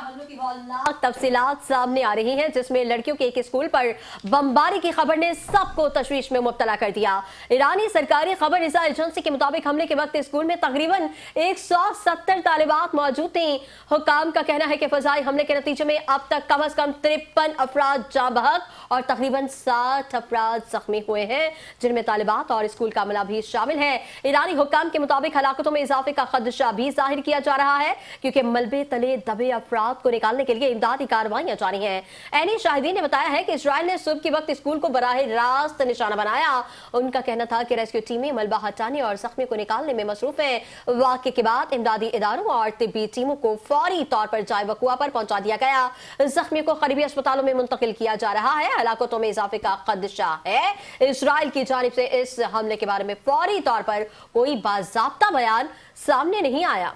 हमलों की हौलनाक तफसीलात सामने आ रही हैं, जिसमें लड़कियों के एक स्कूल पर बमबारी की खबर ने सबको तशवीश में मुब्तला कर दिया। ईरानी सरकारी खबर रिसा एजेंसी के मुताबिक हमले के वक्त स्कूल में तकरीबन 170 तालिबात मौजूद थीं। हुक्काम का कहना है कि फजाई हमले के नतीजे में अब तक कम से कम 53 अफराद जाँ बहक और तकरीबन 60 अफराद जख्मी हुए हैं, जिनमें तालिबात और स्कूल का अमला भी शामिल है। ईरानी हुक्काम के मुताबिक हलाकतों में इजाफे का खदशा भी जाहिर किया जा रहा है, क्योंकि मलबे तले दबे अफराद को निकालने के लिए इमदादी कार्रवाइयां जारी हैं। ऐनी शाहिदीन ने बताया है कि इजराइल ने सुबह के वक्त स्कूल को बराह रास्त निशाना बनाया। उनका कहना था कि रेस्क्यू टीमें मलबा हटाने और जख्मी को निकालने में मसरूफ हैं। वाक़े के बाद इमदादी इदारों और तिब्बी टीमों को फौरी तौर पर जाए वकुआ पर पहुंचा दिया गया। जख्मियों को करीबी अस्पतालों में मुंतकिल किया जा रहा है। हलाकतों में इजाफे का खदशा है। इजराइल की जानिब से इस हमले के बारे में फौरी तौर पर कोई बाज़ाब्ता बयान सामने नहीं आया।